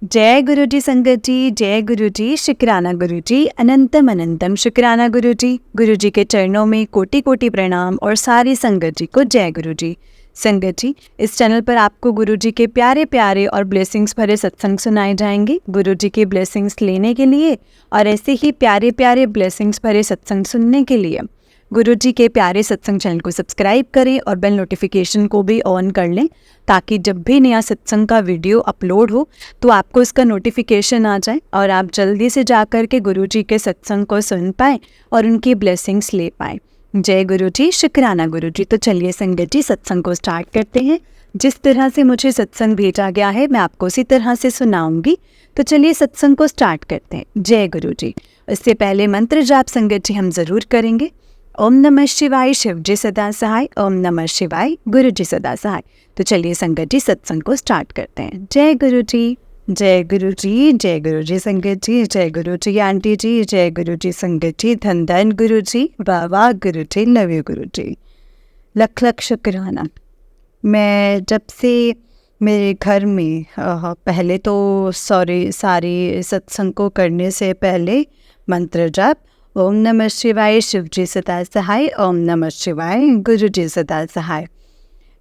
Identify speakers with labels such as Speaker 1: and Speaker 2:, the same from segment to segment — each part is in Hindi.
Speaker 1: जय गुरु जी संगत जी, जय गुरु जी, शुक्राना गुरु जी, अनंतम अनंतम शुक्राना गुरु जी। गुरु जी के चरणों में कोटि कोटि प्रणाम और सारी संगत जी को जय गुरु जी। संगत जी, इस चैनल पर आपको गुरु जी के प्यारे प्यारे और ब्लेसिंग्स भरे सत्संग सुनाए जाएंगे। गुरु जी के ब्लेसिंग्स लेने के लिए और ऐसे ही प्यारे प्यारे ब्लेसिंग्स भरे सत्संग सुनने के लिए गुरु जी के प्यारे सत्संग चैनल को सब्सक्राइब करें और बेल नोटिफिकेशन को भी ऑन कर लें, ताकि जब भी नया सत्संग का वीडियो अपलोड हो तो आपको इसका नोटिफिकेशन आ जाए और आप जल्दी से जाकर के गुरु जी के सत्संग को सुन पाएँ और उनकी ब्लेसिंग्स ले पाएँ। जय गुरु जी, शुक्राना गुरु जी। तो चलिए संगत जी, सत्संग को स्टार्ट करते हैं। जिस तरह से मुझे सत्संग भेजा गया है मैं आपको उसी तरह से सुनाऊंगी। तो चलिए सत्संग को स्टार्ट करते हैं। जय गुरु जी। इससे पहले मंत्र जाप संगत जी हम जरूर करेंगे। ओम नमः शिवाय, शिव जी सदा सहाय। ओम नमः शिवाय, गुरु जी सदा सहाय। तो चलिए संगत जी सत्संग को स्टार्ट करते हैं। जय गुरु जी, जय गुरु जी, जय गुरु जी संगत जी, जय गुरु जी आंटी जी, जय गुरु जी संगत जी, धन धन गुरु जी, वाह वाह गुरु जी, लव यू गुरु जी, लख लख शुक्राना। मैं जब से मेरे घर में पहले तो सारी सत्संग को करने से पहले मंत्र जाप ओम नमः शिवाय, शिव जी सदा सहाय। ओम नमः शिवाय, गुरु जी सदा सहाय।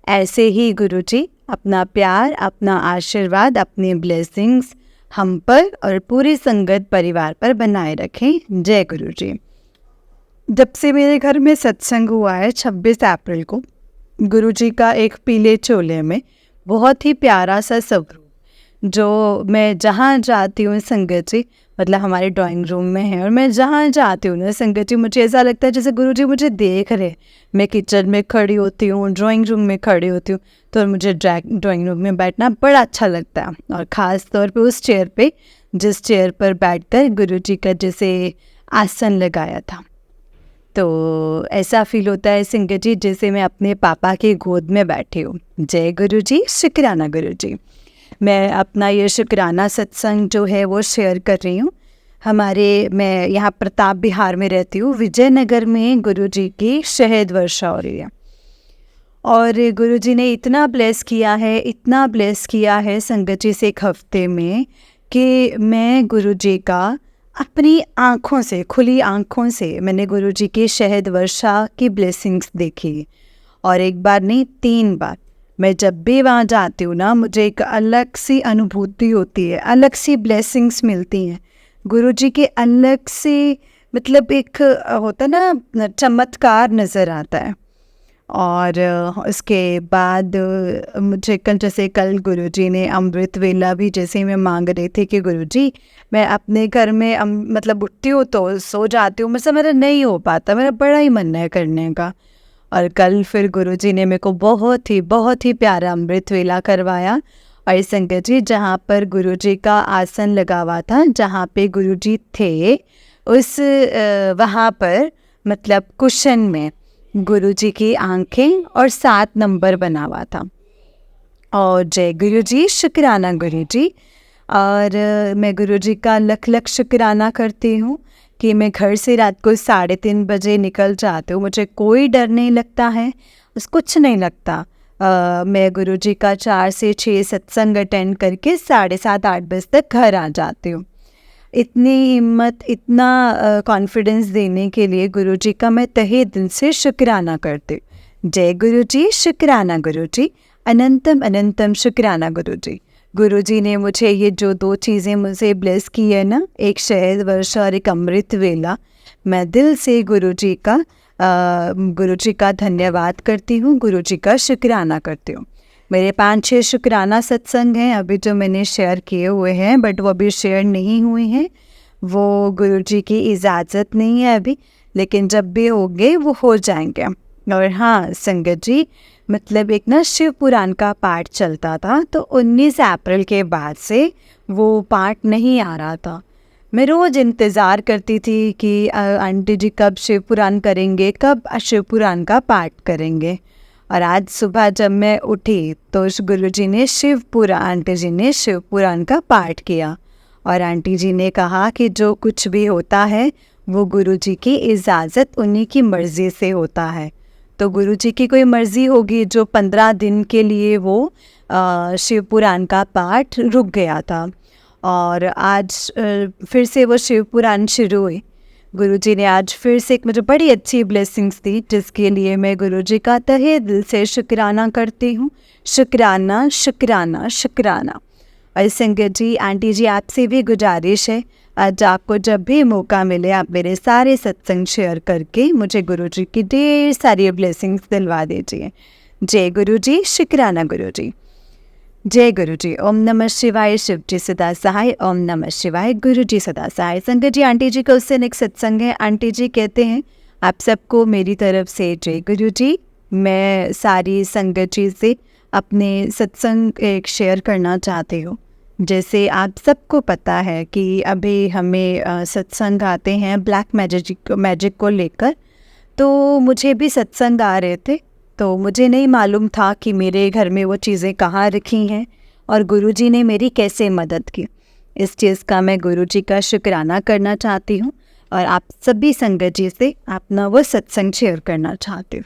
Speaker 1: ऐसे ही गुरु जी अपना प्यार, अपना आशीर्वाद, अपनी ब्लेसिंग्स हम पर और पूरी संगत परिवार पर बनाए रखें। जय गुरु जी। जब से मेरे घर में सत्संग हुआ है 26 अप्रैल को, गुरु जी का एक पीले चोले में बहुत ही प्यारा सा स्वरूप, जो मैं जहाँ जाती हूँ संगत जी, मतलब हमारे ड्राइंग रूम में है और मैं जहाँ जाती हूँ ना संगत जी, मुझे ऐसा लगता है जैसे गुरु जी मुझे देख रहे। मैं किचन में खड़ी होती हूँ, ड्राइंग रूम में खड़ी होती हूँ, तो मुझे ड्राइंग रूम में बैठना बड़ा अच्छा लगता है। और ख़ास तौर पे उस चेयर पे, जिस चेयर पर बैठकर गुरु जी का जैसे आसन लगाया था, तो ऐसा फील होता है संगत जी जैसे मैं अपने पापा की गोद में बैठी हूँ। जय गुरु जी, शुक्राना गुरु जी। मैं अपना ये शुक्राना सत्संग जो है वो शेयर कर रही हूँ। मैं यहाँ प्रताप बिहार में रहती हूँ। विजयनगर में गुरु जी की शहद वर्षा हो रही है और गुरु जी ने इतना ब्लेस किया है, इतना ब्लेस किया है संगत जी से एक हफ्ते में, कि मैं गुरु जी का अपनी आँखों से, खुली आँखों से मैंने गुरु जी की शहद वर्षा की ब्लेसिंग्स देखी। और एक बार नहीं, 3 बार। मैं जब भी वहाँ जाती हूँ ना, मुझे एक अलग सी अनुभूति होती है, अलग सी ब्लेसिंग्स मिलती हैं गुरु जी के, अलग से मतलब एक होता ना चमत्कार नज़र आता है। और उसके बाद मुझे जैसे कल गुरु जी ने अमृत वेला भी, जैसे मैं मांग रही थी कि गुरु जी मैं अपने घर में मतलब उठती हूँ तो सो जाती हूँ, मतलब मेरा नहीं हो पाता, मेरा बड़ा ही मन है करने का। और कल फिर गुरु जी ने मेरे को बहुत ही प्यारा अमृत वेला करवाया। और संगत जी, जहाँ पर गुरु जी का आसन लगा हुआ था, जहाँ पे गुरु जी थे, उस वहाँ पर मतलब कुशन में गुरु जी की आंखें और 7 नंबर बना हुआ था। और जय गुरु जी, शुक्राना गुरु जी। और मैं गुरु जी का लख लख शुक्राना करती हूँ कि मैं घर से रात को 3:30 बजे निकल जाती हूँ, मुझे कोई डर नहीं लगता है, बस कुछ नहीं लगता। मैं गुरु जी का 4 से 6 सत्संग अटेंड करके 7:30-8 बजे तक घर आ जाती हूँ। इतनी हिम्मत, इतना कॉन्फिडेंस देने के लिए गुरु जी का मैं तहे दिल से शुक्राना करती हूँ। जय गुरु जी, शुक्राना गुरु जी, अनंतम अनंतम शुक्राना गुरु जी। गुरु जी ने मुझे ये जो 2 चीज़ें मुझे ब्लेस की है ना, एक शहद वर्षा और एक अमृत वेला, मैं दिल से गुरु जी का धन्यवाद करती हूँ, गुरु जी का शुक्राना करती हूँ। मेरे 5-6 शुक्राना सत्संग हैं अभी जो मैंने शेयर किए हुए हैं, बट वो अभी शेयर नहीं हुए हैं, वो गुरु जी की इजाज़त नहीं है अभी, लेकिन जब भी होंगे वो हो जाएंगे। और हाँ संगत जी, मतलब एक ना शिव पुराण का पाठ चलता था, तो 19 अप्रैल के बाद से वो पाठ नहीं आ रहा था। मैं रोज़ इंतज़ार करती थी कि आंटी जी कब शिव पुराण करेंगे, कब शिव पुराण का पाठ करेंगे। और आज सुबह जब मैं उठी तो उस आंटी जी ने शिव पुराण का पाठ किया और आंटी जी ने कहा कि जो कुछ भी होता है वो गुरु जी की इजाज़त, उन्हीं की मर्ज़ी से होता है। तो गुरु जी की कोई मर्ज़ी होगी जो 15 दिन के लिए वो शिव पुराण का पाठ रुक गया था। और आज फिर से वो शिव पुराण शुरू हुई। गुरुजी ने आज फिर से एक मुझे बड़ी अच्छी ब्लेसिंग्स दी, जिसके लिए मैं गुरुजी का तहे दिल से शुक्राना करती हूँ। शुक्राना शुक्राना शुक्राना। और संगत जी, आंटी जी, आपसे भी गुजारिश है, आज आपको जब भी मौका मिले आप मेरे सारे सत्संग शेयर करके मुझे गुरुजी की ढेर सारी ब्लेसिंग्स दिलवा दीजिए। जय गुरु जी, शुक्राना गुरु जी। जय गुरु जी। ओम नमः शिवाय। शिव जी सदा सहाय। ओम नमः शिवाय। गुरु जी सदा सहाय। संगत जी, आंटी जी का उस दिन एक सत्संग है। आंटी जी कहते हैं, आप सबको मेरी तरफ से जय गुरु जी। मैं सारी संगत जी से अपने सत्संग एक शेयर करना चाहती हूँ। जैसे आप सबको पता है कि अभी हमें सत्संग आते हैं ब्लैक मैजिक को लेकर, तो मुझे भी सत्संग आ रहे थे, तो मुझे नहीं मालूम था कि मेरे घर में वो चीज़ें कहाँ रखी हैं और गुरुजी ने मेरी कैसे मदद की। इस चीज़ का मैं गुरुजी का शुक्राना करना चाहती हूँ और आप सभी संगत जी से अपना वो सत्संग शेयर करना चाहती हूँ।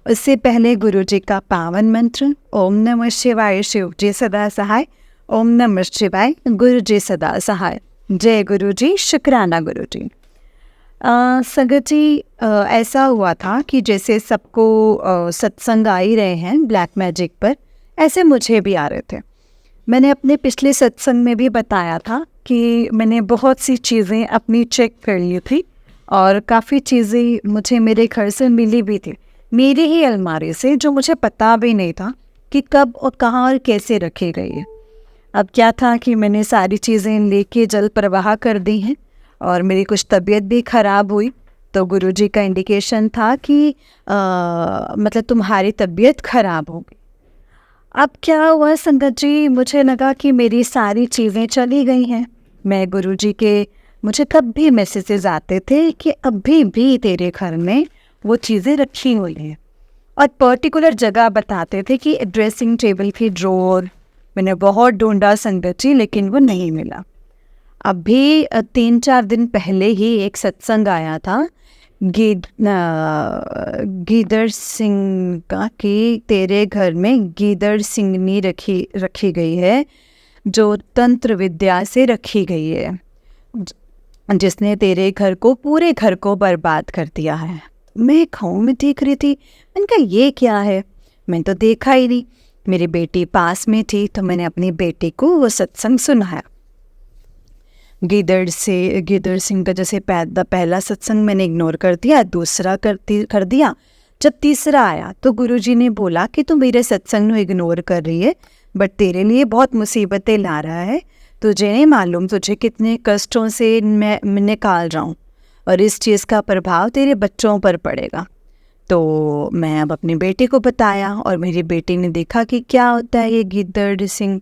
Speaker 1: उससे पहले गुरुजी का पावन मंत्र, ओम नमः शिवाय। शिव जी सदा सहाय। ओम नमः शिवाय। गुरु जी सदा सहाय। जय गुरु जी, शुक्राना गुरु जी। संगत जी, ऐसा हुआ था कि जैसे सबको सत्संग आ ही रहे हैं ब्लैक मैजिक पर, ऐसे मुझे भी आ रहे थे। मैंने अपने पिछले सत्संग में भी बताया था कि मैंने बहुत सी चीज़ें अपनी चेक कर ली थी और काफ़ी चीज़ें मुझे मेरे घर से मिली भी थी, मेरी ही अलमारी से, जो मुझे पता भी नहीं था कि कब और कहाँ और कैसे रखी गई है। अब क्या था कि मैंने सारी चीज़ें लेके जल प्रवाह कर दी हैं और मेरी कुछ तबीयत भी ख़राब हुई, तो गुरुजी का इंडिकेशन था कि मतलब तुम्हारी तबीयत ख़राब होगी। अब क्या हुआ संगत जी, मुझे लगा कि मेरी सारी चीज़ें चली गई हैं। मैं गुरुजी के, मुझे तब भी मैसेजेस आते थे कि अभी भी तेरे घर में वो चीज़ें रखी हुई हैं और पर्टिकुलर जगह बताते थे कि ड्रेसिंग टेबल की ड्रॉर। मैंने बहुत ढूंढा संगत जी, लेकिन वो नहीं मिला। अभी 3-4 दिन पहले ही एक सत्संग आया था गीदड़ सिंह का, कि तेरे घर में गीदड़ सिंगनी रखी गई है, जो तंत्र विद्या से रखी गई है, जिसने तेरे घर को, पूरे घर को बर्बाद कर दिया है। मैं खाऊं में देख रही थी, मैंने कहा ये क्या है, मैंने तो देखा ही नहीं। मेरी बेटी पास में थी, तो मैंने अपनी बेटी को वो सत्संग सुनाया। गीदड़ सिंह का जैसे पहला सत्संग मैंने इग्नोर कर दिया, दूसरा कर दिया। जब तीसरा आया तो गुरुजी ने बोला कि तू मेरे सत्संग को इग्नोर कर रही है, बट तेरे लिए बहुत मुसीबतें ला रहा है, तुझे नहीं मालूम तुझे कितने कष्टों से मैं निकाल रहा हूँ और इस चीज़ का प्रभाव तेरे बच्चों पर पड़ेगा। तो मैं अब अपनी बेटी को बताया और मेरी बेटी ने देखा कि क्या होता है ये गीदड़ सिंह।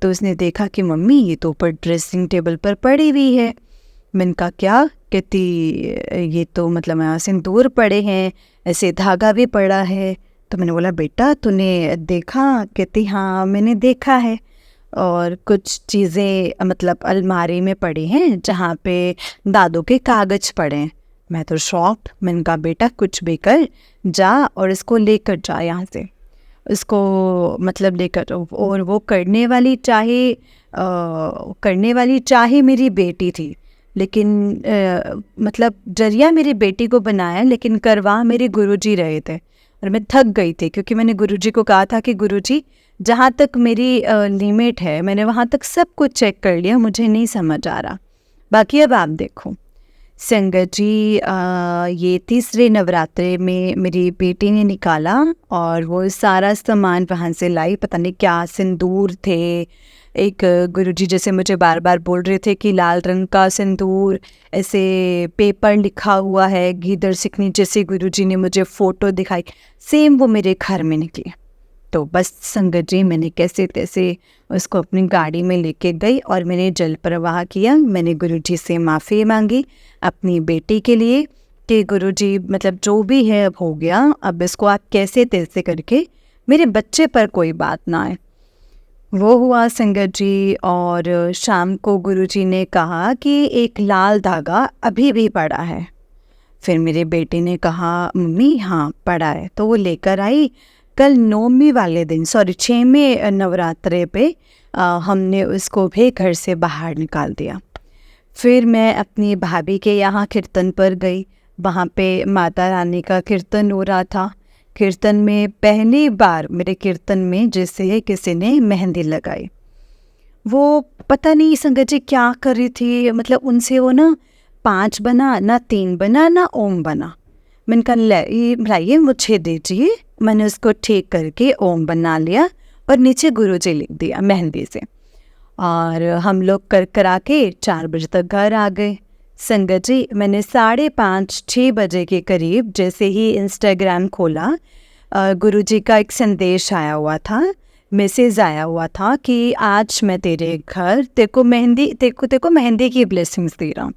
Speaker 1: तो उसने देखा कि मम्मी ये तो ऊपर ड्रेसिंग टेबल पर पड़ी हुई है। मैंने कहा क्या? कहती ये तो मतलब यहाँ सिंदूर पड़े हैं, ऐसे धागा भी पड़ा है। तो मैंने बोला बेटा तूने देखा? कहती हाँ मैंने देखा है, और कुछ चीज़ें मतलब अलमारी में पड़ी हैं जहाँ पे दादू के कागज़ पड़े हैं। मैं तो शॉक्ड। मैंने कहा बेटा कुछ भी कर, जा और इसको लेकर जा यहाँ से, इसको मतलब लेकर। और वो करने वाली चाहे मेरी बेटी थी, लेकिन मतलब जरिया मेरी बेटी को बनाया, लेकिन करवा मेरे गुरुजी रहे थे। और मैं थक गई थी क्योंकि मैंने गुरुजी को कहा था कि गुरुजी जहाँ तक मेरी लिमिट है मैंने वहाँ तक सब कुछ चेक कर लिया, मुझे नहीं समझ आ रहा, बाकी अब आप देखो। संगत जी, ये तीसरे नवरात्रे में मेरी बेटी ने निकाला और वो सारा सामान वहाँ से लाई। पता नहीं क्या सिंदूर थे, एक गुरुजी जैसे मुझे बार बार बोल रहे थे कि लाल रंग का सिंदूर, ऐसे पेपर लिखा हुआ है गीदड़ सिंह, जैसे गुरुजी ने मुझे फ़ोटो दिखाई, सेम वो मेरे घर में निकले। तो बस संगत जी, मैंने कैसे तैसे उसको अपनी गाड़ी में लेके गई और मैंने जल प्रवाह किया। मैंने गुरुजी से माफ़ी मांगी अपनी बेटी के लिए कि गुरुजी मतलब जो भी है अब हो गया, अब इसको आप कैसे तैसे करके मेरे बच्चे पर कोई बात ना आए। वो हुआ संगत जी। और शाम को गुरुजी ने कहा कि एक लाल धागा अभी भी पड़ा है। फिर मेरे बेटे ने कहा मम्मी हाँ पड़ा है, तो वो लेकर आई। कल 9वीं वाले दिन, 6वें नवरात्रे पे हमने उसको भी घर से बाहर निकाल दिया। फिर मैं अपनी भाभी के यहाँ कीर्तन पर गई। वहाँ पे माता रानी का कीर्तन हो रहा था। कीर्तन में पहली बार मेरे कीर्तन में जैसे किसी ने मेहंदी लगाई। वो पता नहीं संगत जी क्या कर रही थी, मतलब उनसे वो ना 5 बना, ना 3 बना, ना ओम बना। मैंने कहा ये लाइए मुझे दीजिए। मैंने उसको ठीक करके ओम बना लिया और नीचे गुरुजी लिख दिया मेहंदी से। और हम लोग कर करा के 4 बजे तक घर आ गए। संगत जी मैंने 5:30-6 बजे के करीब जैसे ही इंस्टाग्राम खोला, गुरुजी का एक संदेश आया हुआ था, मैसेज आया हुआ था कि आज मैं तेरे घर तेरे को मेहंदी की ब्लेसिंग्स दे रहा हूँ।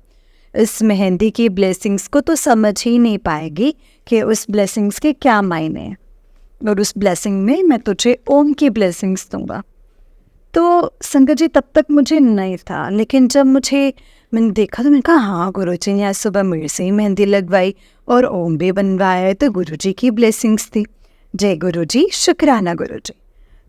Speaker 1: इस मेहंदी की ब्लेसिंग्स को तो समझ ही नहीं पाएगी कि उस ब्लेसिंग्स के क्या मायने हैं, और उस ब्लेसिंग में मैं तुझे ओम की ब्लेसिंग्स दूंगा। तो संगत जी तब तक मुझे नहीं था, लेकिन जब मैंने देखा तो मैंने कहा हाँ, गुरुजी ने आज सुबह मेरे से ही मेहंदी लगवाई और ओम भी बनवाया है, तो गुरुजी की ब्लेसिंग्स थी। जय गुरुजी, शुक्राना गुरुजी।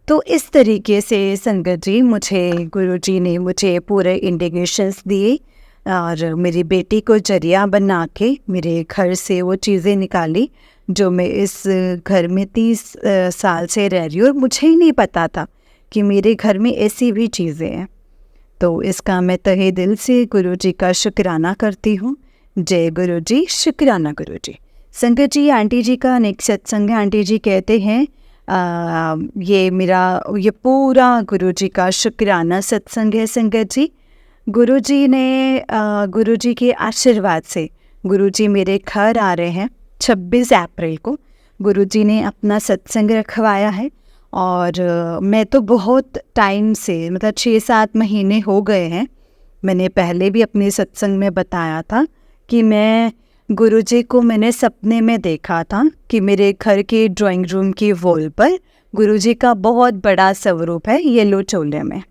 Speaker 1: तो इस तरीके से संगत जी गुरुजी ने मुझे पूरे इंडिकेशंस दिए और मेरी बेटी को जरिया बना के मेरे घर से वो चीज़ें निकाली जो मैं इस घर में 30 साल से रह रही हूँ, और मुझे ही नहीं पता था कि मेरे घर में ऐसी भी चीज़ें हैं। तो इसका मैं तहे दिल से गुरुजी का शुक्राना करती हूँ। जय गुरुजी, शुक्राना गुरुजी। संगत जी आंटी जी का नेक्स्ट सत्संग है। आंटी जी कहते हैं ये पूरा गुरुजी का शुक्राना सत्संग है। संगत जी गुरुजी ने गुरुजी के आशीर्वाद से गुरुजी मेरे घर आ रहे हैं 26 अप्रैल को। गुरुजी ने अपना सत्संग रखवाया है और मैं तो बहुत टाइम से, मतलब 6-7 महीने हो गए हैं। मैंने पहले भी अपने सत्संग में बताया था कि मैं गुरुजी को मैंने सपने में देखा था कि मेरे घर के ड्राइंग रूम की वॉल पर गुरुजी का बहुत बड़ा स्वरूप है येलो चोले में,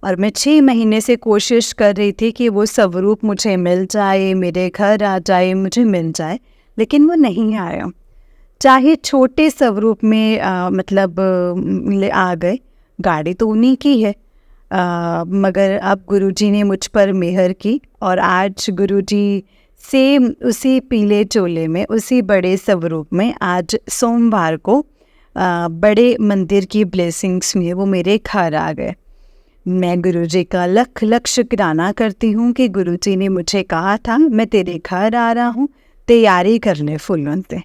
Speaker 1: और मैं 6 महीने से कोशिश कर रही थी कि वो स्वरूप मुझे मिल जाए, मेरे घर आ जाए, मुझे मिल जाए, लेकिन वो नहीं आया। चाहे छोटे स्वरूप में आ गए, गाड़ी तो उन्हीं की है, मगर अब गुरुजी ने मुझ पर मेहर की और आज गुरुजी सेम उसी पीले चोले में, उसी बड़े स्वरूप में आज सोमवार को बड़े मंदिर की ब्लेसिंग्स में वो मेरे घर आ गए। मैं गुरुजी का लख लख शुक्राना करती हूँ कि गुरुजी ने मुझे कहा था मैं तेरे घर आ रहा हूँ, तैयारी कर ले फूलों से।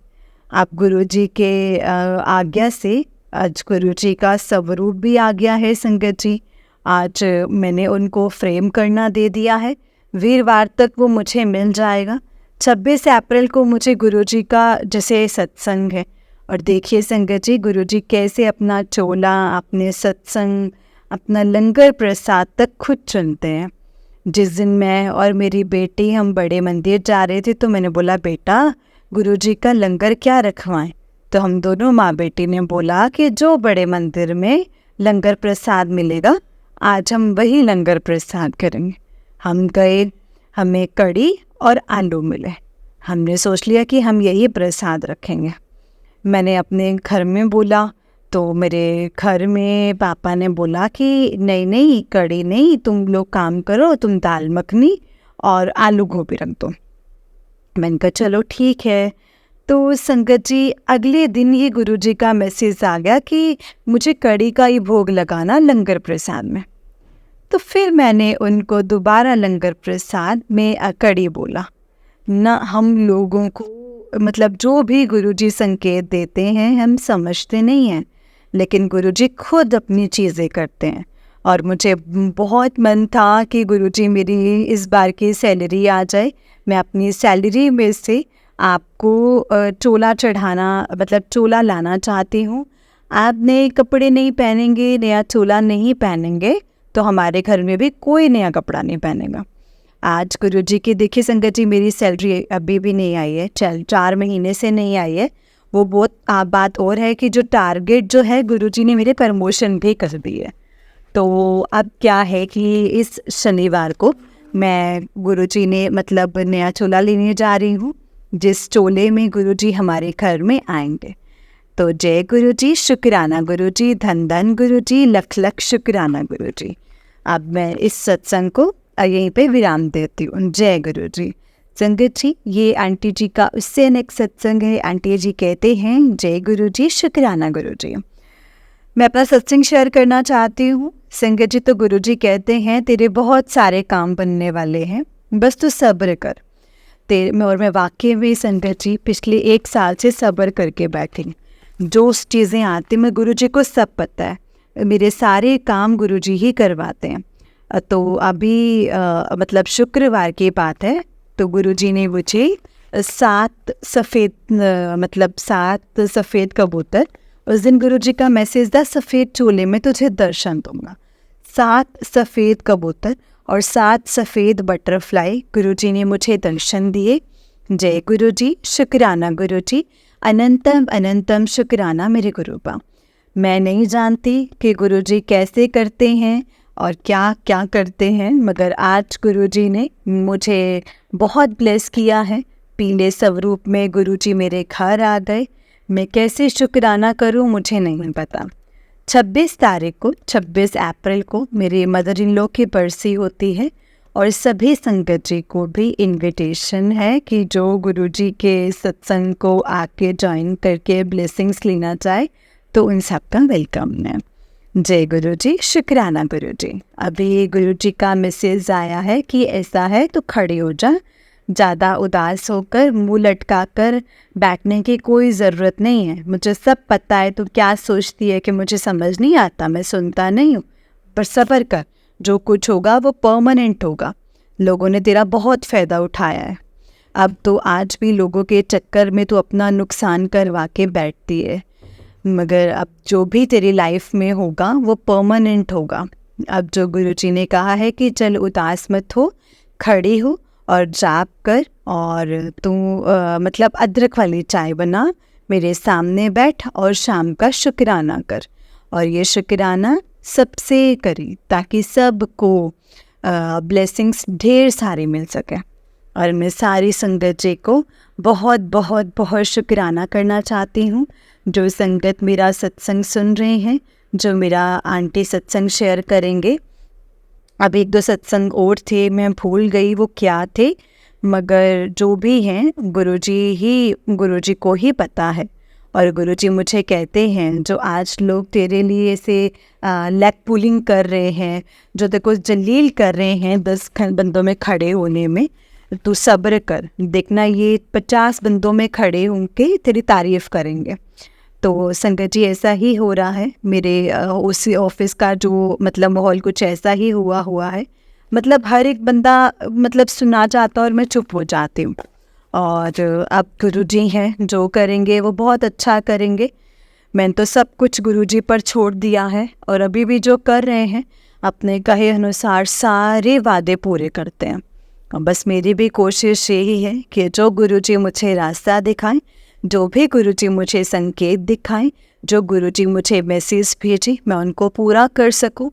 Speaker 1: आप गुरुजी के आज्ञा से आज गुरुजी का स्वरूप भी आ गया है। संगत जी आज मैंने उनको फ्रेम करना दे दिया है, वीरवार तक वो मुझे मिल जाएगा। 26 अप्रैल को मुझे गुरुजी का जैसे सत्संग है, और देखिए संगत जी गुरुजी कैसे अपना चोला, अपने सत्संग, अपना लंगर प्रसाद तक खुद चुनते हैं। जिस दिन मैं और मेरी बेटी हम बड़े मंदिर जा रहे थे तो मैंने बोला बेटा गुरुजी का लंगर क्या रखवाएं, तो हम दोनों माँ बेटी ने बोला कि जो बड़े मंदिर में लंगर प्रसाद मिलेगा आज हम वही लंगर प्रसाद करेंगे। हम गए, हमें कड़ी और आलू मिले, हमने सोच लिया कि हम यही प्रसाद रखेंगे। मैंने अपने घर में बोला तो मेरे घर में पापा ने बोला कि नहीं कड़ी नहीं, तुम लोग काम करो, तुम दाल मखनी और आलू गोभी रख दो। मैंने कहा चलो ठीक है। तो संगत जी अगले दिन ही गुरुजी का मैसेज आ गया कि मुझे कड़ी का ही भोग लगाना लंगर प्रसाद में। तो फिर मैंने उनको दोबारा लंगर प्रसाद में कड़ी बोला ना। हम लोगों को मतलब जो भी गुरुजी संकेत देते हैं हम समझते नहीं हैं, लेकिन गुरुजी खुद अपनी चीज़ें करते हैं। और मुझे बहुत मन था कि गुरुजी मेरी इस बार की सैलरी आ जाए, मैं अपनी सैलरी में से आपको चोला चढ़ाना, मतलब चोला लाना चाहती हूँ। आप नए कपड़े नहीं पहनेंगे, नया चोला नहीं पहनेंगे तो हमारे घर में भी कोई नया कपड़ा नहीं पहनेगा। आज गुरुजी की देखिए संगत जी मेरी सैलरी अभी भी नहीं आई है, 4 महीने से नहीं आई है। वो बहुत बात और है कि जो टारगेट जो है गुरुजी ने मेरे प्रमोशन भी कर दी है। तो अब क्या है कि इस शनिवार को मैं गुरुजी ने मतलब नया चोला लेने जा रही हूँ, जिस चोले में गुरुजी हमारे घर में आएंगे। तो जय गुरु जी, शुक्राना गुरु जी, धन धन गुरु जी, लख लख शुक्राना गुरु जी। अब मैं इस सत्संग को यहीं पे विराम देती हूँ। जय गुरु जी। संगत जी, ये आंटी जी का उससे नेक्स्ट सत्संग है। आंटी जी कहते हैं, जय गुरु जी, शुक्राना गुरु जी। मैं अपना सत्संग शेयर करना चाहती हूँ। संगत जी, तो गुरु जी कहते हैं, तेरे बहुत सारे काम बनने वाले हैं, बस तू सब्र कर। और मैं वाकई में संगत जी पिछले 1 साल से सब्र करके बैठी। जो चीज़ें आती मैं गुरु जी को सब पता है, मेरे सारे काम गुरु जी ही करवाते हैं। तो अभी मतलब शुक्रवार की बात है, तो गुरु जी ने मुझे 7 सफ़ेद कबूतर, उस दिन गुरु जी का मैसेज था, सफ़ेद चोले में तुझे दर्शन दूंगा। 7 सफ़ेद कबूतर और 7 सफ़ेद बटरफ्लाई गुरु जी ने मुझे दर्शन दिए। जय गुरु जी, शुक्राना गुरु जी, अनंतम अनंतम शुक्राना मेरे गुरुपा। मैं नहीं जानती कि गुरु जी कैसे करते हैं और क्या क्या करते हैं, मगर आज गुरु जी ने मुझे बहुत ब्लेस किया है। पीले स्वरूप में गुरु जी मेरे घर आ गए। मैं कैसे शुक्राना करूं मुझे नहीं पता। 26 अप्रैल को मेरे मदर इन लॉ की बरसी होती है और सभी संगत जी को भी इनविटेशन है कि जो गुरु जी के सत्संग को आके ज्वाइन करके ब्लेसिंग्स लेना चाहे तो उन सबका वेलकम है। जय गुरु जी, शुक्राना गुरु जी। अभी गुरु जी का मैसेज आया है कि ऐसा है तो खड़े हो जा, ज़्यादा उदास होकर मुंह लटका कर बैठने की कोई ज़रूरत नहीं है। मुझे सब पता है तो क्या सोचती है कि मुझे समझ नहीं आता, मैं सुनता नहीं हूँ, पर सब्र कर, जो कुछ होगा वो परमानेंट होगा। लोगों ने तेरा बहुत फ़ायदा उठाया है, अब तो आज भी लोगों के चक्कर में तो अपना नुकसान करवा के बैठती है, मगर अब जो भी तेरी लाइफ में होगा वो परमानेंट होगा। अब जो गुरुजी ने कहा है कि चल उदास मत हो, खड़ी हो और जाप कर, और तू मतलब अदरक वाली चाय बना, मेरे सामने बैठ और शाम का शुक्राना कर। और ये शुक्राना सबसे करी ताकि सबको ब्लेसिंग्स ढेर सारी मिल सके। और मैं सारी संगत जी को बहुत बहुत बहुत शुक्राना करना चाहती हूँ, जो संगत मेरा सत्संग सुन रहे हैं, जो मेरा आंटी सत्संग शेयर करेंगे। अब 1-2 सत्संग और थे, मैं भूल गई वो क्या थे, मगर जो भी हैं गुरुजी को ही पता है। और गुरुजी मुझे कहते हैं, जो आज लोग तेरे लिए ऐसे लेग पुलिंग कर रहे हैं, जो देखो जलील कर रहे हैं 10 बंदों में खड़े होने में, तू सब्र कर, देखना ये 50 बंदों में खड़े होंगे तेरी तारीफ़ करेंगे। तो संगत जी ऐसा ही हो रहा है मेरे उसी ऑफिस का जो मतलब माहौल कुछ ऐसा ही हुआ है। मतलब हर एक बंदा मतलब सुना चाहता और मैं चुप हो जाती हूँ। और अब गुरुजी हैं, जो करेंगे वो बहुत अच्छा करेंगे। मैंने तो सब कुछ गुरुजी पर छोड़ दिया है, और अभी भी जो कर रहे हैं अपने कहे अनुसार सारे वादे पूरे करते हैं। बस मेरी भी कोशिश यही है कि जो गुरुजी मुझे रास्ता दिखाएं, जो भी गुरुजी मुझे संकेत दिखाएं, जो गुरुजी मुझे मैसेज भेजें, मैं उनको पूरा कर सकूं।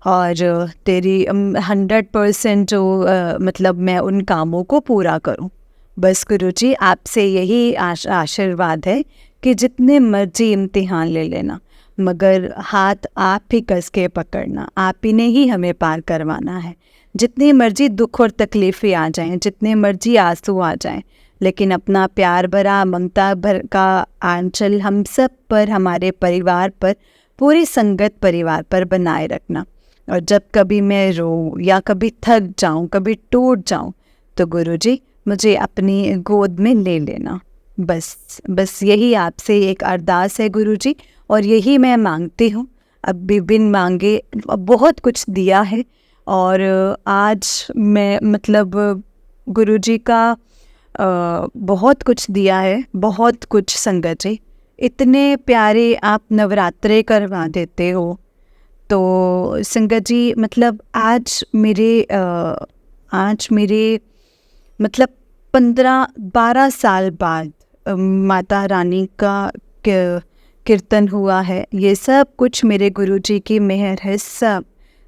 Speaker 1: और तेरी 100% जो मतलब मैं उन कामों को पूरा करूं। बस गुरुजी आपसे यही आशीर्वाद है कि जितने मर्जी इम्तिहान ले लेना, मगर हाथ आप ही कस के पकड़ना, आप ही ने ही हमें पार करवाना है। जितनी मर्जी दुख और तकलीफ़ें आ जाएं, जितने मर्जी आंसू आ जाएं, लेकिन अपना प्यार भरा ममता भर का आंचल हम सब पर, हमारे परिवार पर, पूरी संगत परिवार पर बनाए रखना। और जब कभी मैं रोऊं या कभी थक जाऊं, कभी टूट जाऊं, तो गुरुजी मुझे अपनी गोद में ले लेना। बस यही आपसे एक अरदास है गुरुजी, और यही मैं मांगती हूँ। अब भी बिन मांगे बहुत कुछ दिया है, और आज मैं मतलब गुरुजी का बहुत कुछ दिया है, बहुत कुछ। संगत जी इतने प्यारे आप नवरात्रे करवा देते हो, तो संगत जी मतलब आज मेरे मतलब 15-12 साल बाद माता रानी का कीर्तन हुआ है। ये सब कुछ मेरे गुरुजी की मेहर है सब।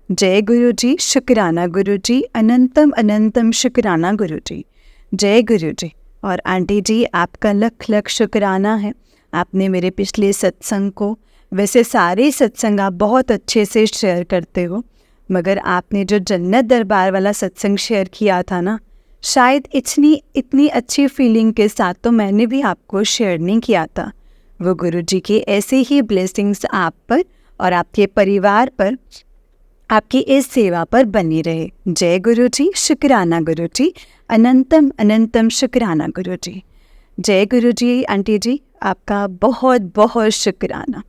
Speaker 1: जय गुरुजी, शुक्राना गुरुजी, अनंतम अनंतम शुक्राना गुरुजी। जय गुरुजी। और आंटी जी आपका लख लख शुक्राना है। आपने मेरे पिछले सत्संग को, वैसे सारे सत्संग आप बहुत अच्छे से शेयर करते हो, मगर आपने जो जन्नत दरबार वाला सत्संग शेयर किया था ना, शायद इतनी अच्छी फीलिंग के साथ तो मैंने भी आपको शेयर नहीं किया था। वो गुरुजी की ऐसे ही ब्लेसिंग्स आप पर और आपके परिवार पर, आपकी इस सेवा पर बनी रहे। जय गुरुजी, शुक्राना गुरुजी, अनंतम अनंतम शुक्राना गुरुजी। जय गुरुजी आंटी जी, आपका बहुत बहुत शुक्राना।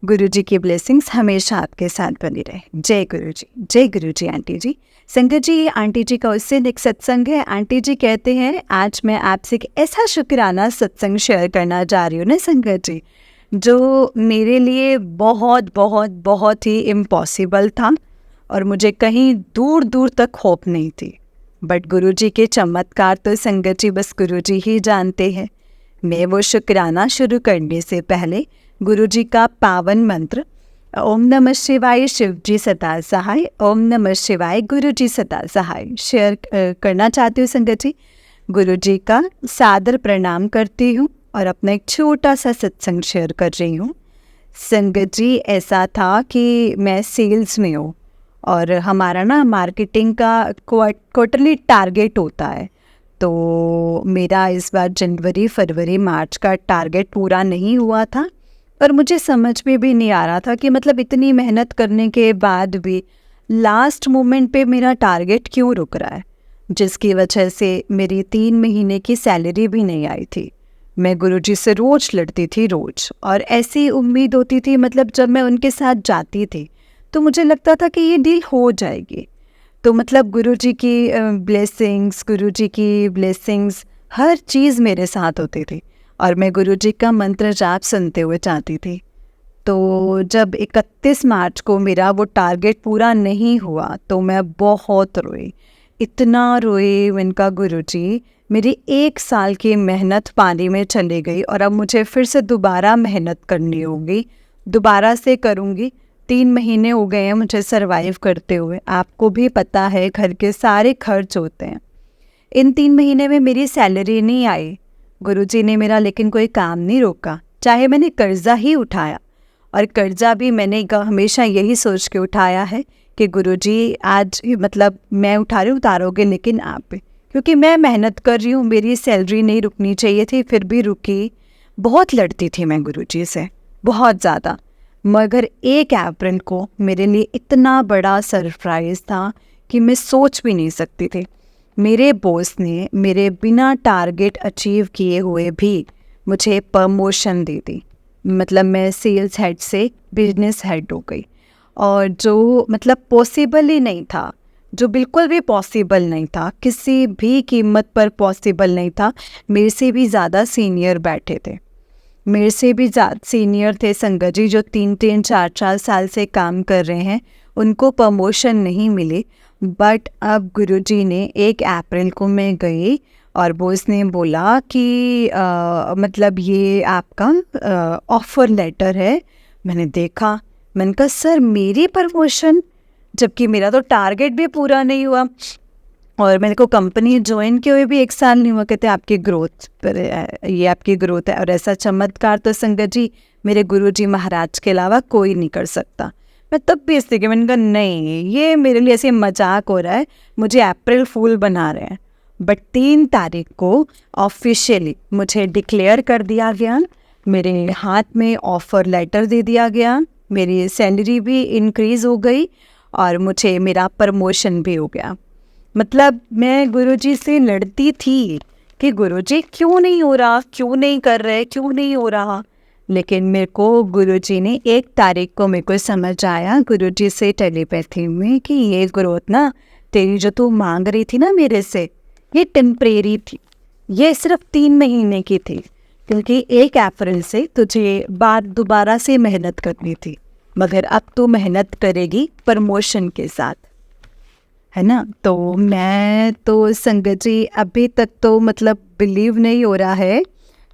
Speaker 1: गुरुजी की ब्लेसिंग्स हमेशा आपके साथ बनी रहे। जय गुरुजी, जय गुरुजी आंटी जी। संगत जी, ये आंटी जी का उससे एक सत्संग है। आंटी जी कहते हैं आज मैं आपसे एक ऐसा शुक्राना सत्संग शेयर करना जा रही हूँ ना संगत जी, जो मेरे लिए बहुत बहुत बहुत ही इम्पॉसिबल था और मुझे कहीं दूर दूर तक होप नहीं थी। बट गुरुजी के चमत्कार तो संगत जी बस गुरुजी ही जानते हैं। मैं वो शुक्राना शुरू करने से पहले गुरुजी का पावन मंत्र ओम नमः शिवाय शिव जी सदा सहाय, ओम नमः शिवाय गुरु जी सदा सहाय शेयर करना चाहती हूँ संगत जी। गुरु जी का सादर प्रणाम करती हूँ और अपना एक छोटा सा सत्संग शेयर कर रही हूँ। संगत जी, ऐसा था कि मैं सेल्स में हूँ और हमारा ना मार्केटिंग का क्वार्टरली टारगेट होता है। तो मेरा इस बार जनवरी फरवरी मार्च का टारगेट पूरा नहीं हुआ था और मुझे समझ में भी नहीं आ रहा था कि मतलब इतनी मेहनत करने के बाद भी लास्ट मोमेंट पे मेरा टारगेट क्यों रुक रहा है, जिसकी वजह से मेरी 3 महीने की सैलरी भी नहीं आई थी। मैं गुरुजी से रोज़ लड़ती थी, रोज़, और ऐसी उम्मीद होती थी, मतलब जब मैं उनके साथ जाती थी तो मुझे लगता था कि ये डील हो जाएगी। तो मतलब गुरुजी की ब्लेसिंग्स हर चीज़ मेरे साथ होती थी और मैं गुरुजी का मंत्र जाप सुनते हुए जाती थी। तो जब 31 मार्च को मेरा वो टारगेट पूरा नहीं हुआ तो मैं बहुत रोई, इतना रोई। मैंने कहा गुरुजी, मेरी 1 साल की मेहनत पानी में चली गई और अब मुझे फिर से दोबारा मेहनत करनी होगी, दोबारा से करूँगी। 3 महीने हो गए हैं मुझे सरवाइव करते हुए। आपको भी पता है घर के सारे खर्च होते हैं। इन 3 महीने में मेरी सैलरी नहीं आई। गुरुजी ने मेरा लेकिन कोई काम नहीं रोका, चाहे मैंने कर्जा ही उठाया, और कर्जा भी मैंने हमेशा यही सोच के उठाया है कि गुरुजी आज मतलब मैं उठा रही हूँ, उतारोगे लेकिन आप भी, क्योंकि मैं मेहनत कर रही हूँ। मेरी सैलरी नहीं रुकनी चाहिए थी, फिर भी रुकी। बहुत लड़ती थी मैं गुरुजी से, बहुत ज़्यादा। मगर 1 अप्रैल को मेरे लिए इतना बड़ा सरप्राइज़ था कि मैं सोच भी नहीं सकती थी। मेरे बॉस ने मेरे बिना टारगेट अचीव किए हुए भी मुझे प्रमोशन दे दी। मतलब मैं सेल्स हेड से बिजनेस हेड हो गई, और जो मतलब पॉसिबल ही नहीं था, जो बिल्कुल भी पॉसिबल नहीं था, किसी भी कीमत पर पॉसिबल नहीं था। मेरे से भी ज़्यादा सीनियर बैठे थे, मेरे से भी ज़्यादा सीनियर थे संगत जी, जो 3-3 4-4 साल से काम कर रहे हैं, उनको प्रमोशन नहीं मिली। बट अब गुरुजी ने 1 अप्रैल को मैं गई और बॉस ने बोला कि मतलब ये आपका ऑफ़र लेटर है। मैंने देखा, मैंने कहा सर मेरी प्रमोशन, जबकि मेरा तो टारगेट भी पूरा नहीं हुआ और मेरे को कंपनी ज्वाइन किए हुए भी 1 साल नहीं हुआ। कहते आपकी ग्रोथ पर ये आपकी ग्रोथ है। और ऐसा चमत्कार तो संगत जी मेरे गुरुजी महाराज के अलावा कोई नहीं कर सकता। मैं तब भी इसलिए कि मैंने कहा नहीं, ये मेरे लिए ऐसे मजाक हो रहा है, मुझे अप्रैल फूल बना रहे हैं। बट 3 तारीख को ऑफिशियली मुझे डिक्लेयर कर दिया गया, मेरे हाथ में ऑफ़र लेटर दे दिया गया, मेरी सैलरी भी इंक्रीज़ हो गई और मुझे मेरा प्रमोशन भी हो गया। मतलब मैं गुरुजी से लड़ती थी कि गुरुजी क्यों नहीं हो रहा, क्यों नहीं कर रहे, क्यों नहीं हो रहा। लेकिन मेरे को गुरुजी ने 1 तारीख को मेरे को समझ आया गुरुजी से टेलीपैथी में कि ये ग्रोथ ना तेरी जो तू मांग रही थी ना मेरे से, ये टेम्परेरी थी, ये सिर्फ 3 महीने की थी, क्योंकि 1 अप्रैल से तुझे दोबारा से मेहनत करनी थी, मगर अब तू मेहनत करेगी प्रमोशन के साथ, है ना। तो मैं तो संगत जी अभी तक तो मतलब बिलीव नहीं हो रहा है,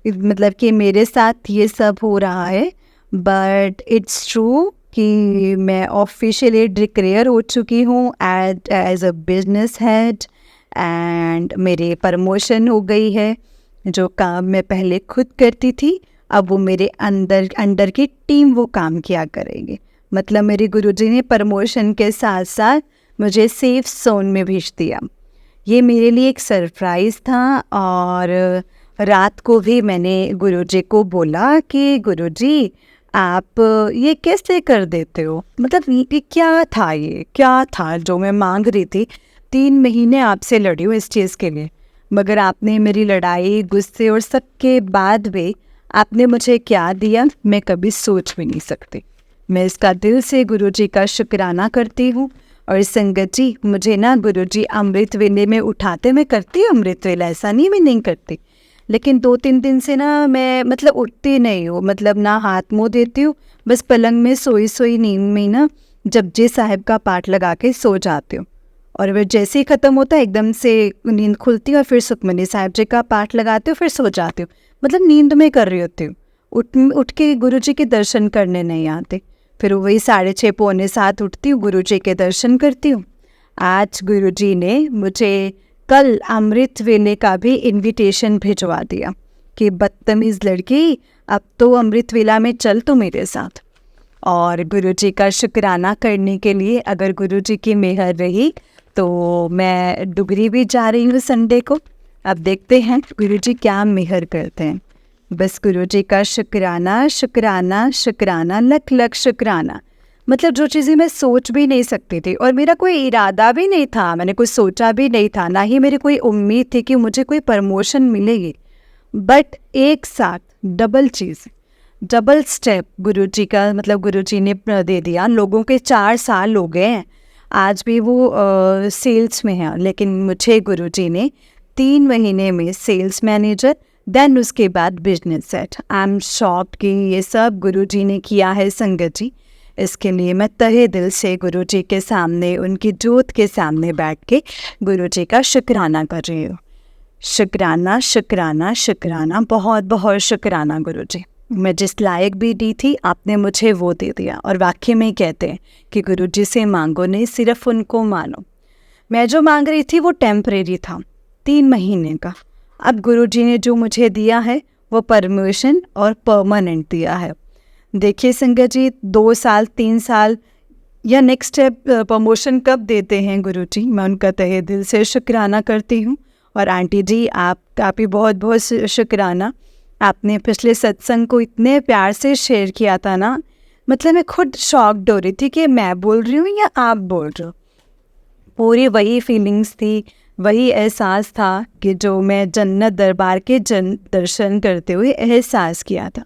Speaker 1: मतलब कि मेरे साथ ये सब हो रहा है। बट इट्स ट्रू कि मैं ऑफिशियली डिक्लेयर हो चुकी हूँ as a business head, and मेरी प्रमोशन हो गई है। जो काम मैं पहले खुद करती थी अब वो मेरे अंदर अंडर की टीम वो काम किया करेंगे। मतलब मेरे गुरुजी ने प्रमोशन के साथ साथ मुझे सेफ जोन में भेज दिया। ये मेरे लिए एक सरप्राइज़ था। और रात को भी मैंने गुरुजी को बोला कि गुरुजी आप ये कैसे कर देते हो, मतलब ये क्या था, ये क्या था जो मैं मांग रही थी। 3 महीने आपसे लड़ी हूँ इस चीज़ के लिए, मगर आपने मेरी लड़ाई गुस्से और सबके बाद भी आपने मुझे क्या दिया मैं कभी सोच भी नहीं सकती। मैं इसका दिल से गुरुजी का शुक्राना करती हूँ। और संगत जी, मुझे ना गुरुजी अमृत वेले में उठाते, मैं करती हूँ अमृत वेला, ऐसा नहीं मैं नहीं करती, लेकिन 2-3 दिन से ना मैं मतलब उठती नहीं हूँ, मतलब ना हाथ मुँह देती हूँ, बस पलंग में सोई सोई नींद में ना जपजी साहिब का पाठ लगा के सो जाती हूँ। और वह जैसे ही ख़त्म होता है एकदम से नींद खुलती है और फिर सुखमनी साहिब जी का पाठ लगाती हूँ, फिर सो जाती हूँ। मतलब नींद में कर रही होती हूँ, उठ के गुरुजी के दर्शन करने नहीं आते। फिर वही 6:30 पौने 7 उठती हूँ, गुरुजी के दर्शन करती हूँ। आज गुरुजी ने मुझे कल अमृत वेले का भी इनविटेशन भिजवा दिया कि बदतमीज़ लड़की, अब तो अमृत वेला में चल तो मेरे साथ। और गुरुजी का शुक्राना करने के लिए अगर गुरुजी की मेहर रही तो मैं डुगरी भी जा रही हूँ संडे को। अब देखते हैं गुरुजी क्या मेहर करते हैं। बस गुरुजी का शुक्राना शुक्राना शुक्राना, लख लख शुक्राना। मतलब जो चीज़ें मैं सोच भी नहीं सकती थी और मेरा कोई इरादा भी नहीं था, मैंने कुछ सोचा भी नहीं था, ना ही मेरी कोई उम्मीद थी कि मुझे कोई प्रमोशन मिलेगी, बट एक साथ डबल चीज़, डबल स्टेप गुरुजी का, मतलब गुरुजी ने दे दिया। लोगों के 4 साल हो गए हैं, आज भी वो सेल्स में है, लेकिन मुझे गुरुजी ने 3 महीने में सेल्स मैनेजर, देन उसके बाद business set. I am shocked कि ये सब गुरुजी ने किया है संगत जी। इसके लिए मैं तहे दिल से गुरुजी के सामने, उनकी जोत के सामने बैठ के गुरुजी का शुक्राना कर रही हूँ। शुक्राना शुक्राना शुक्राना, बहुत बहुत शुक्राना गुरुजी। मैं जिस लायक भी दी थी आपने मुझे वो दे दिया। और वाकई में कहते हैं कि गुरुजी से मांगो नहीं, सिर्फ उनको मानो। मैं जो मांग रही थी वो टेम्परेरी था, 3 महीने का। अब गुरुजी ने जो मुझे दिया है वो परमिशन और परमानेंट दिया है। देखिए संगत जी, 2 साल 3 साल या नेक्स्ट स्टेप प्रमोशन कब देते हैं गुरुजी, मैं उनका तहे दिल से शुक्राना करती हूँ। और आंटी जी आपका भी बहुत बहुत शुक्राना, आपने पिछले सत्संग को इतने प्यार से शेयर किया था ना, मतलब मैं खुद शॉक्ड हो रही थी कि मैं बोल रही हूँ या आप बोल रहे हो। पूरी वही फीलिंग्स थी, वही एहसास था कि जो मैं जन्नत दरबार के दर्शन करते हुए एहसास किया था।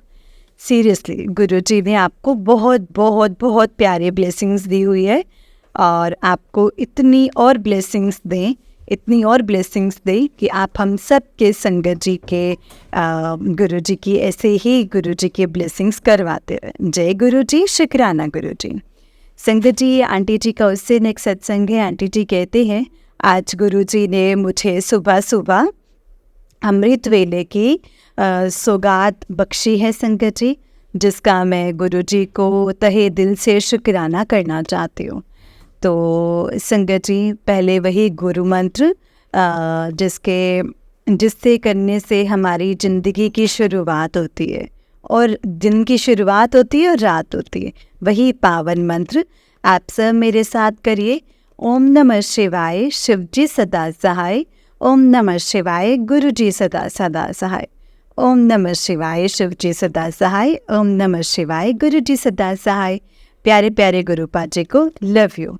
Speaker 1: सीरियसली गुरुजी ने आपको बहुत बहुत बहुत प्यारे ब्लेसिंग्स दी हुई है, और आपको इतनी और ब्लेसिंग्स दें, इतनी और ब्लेसिंग्स दें कि आप हम सब के संगत जी के गुरुजी की ऐसे ही गुरुजी के ब्लेसिंग्स करवाते रहें। जय गुरुजी, शुक्राना गुरुजी। संगत जी, आंटी जी का उससे नेक्स्ट सत्संग है। आंटी जी कहते हैं आज गुरुजी ने मुझे सुबह सुबह अमृत वेले की सौगात बख्शी है संगत जी, जिसका मैं गुरुजी को तहे दिल से शुक्राना करना चाहती हूँ। तो संगत जी, पहले वही गुरु मंत्र जिससे करने से हमारी ज़िंदगी की शुरुआत होती है, और दिन की शुरुआत होती है और रात होती है। वही पावन मंत्र आप सब मेरे साथ करिए। ओम नमः शिवाय, शिवजी सदा सहाय। ओम नमः शिवाय, गुरुजी सदा सदा सहाय। ओम नमः शिवाय, शिवजी सदा सहाय। ओम नमः शिवाय, गुरुजी सदा सहाय। प्यारे प्यारे गुरुपाद जी को लव यू।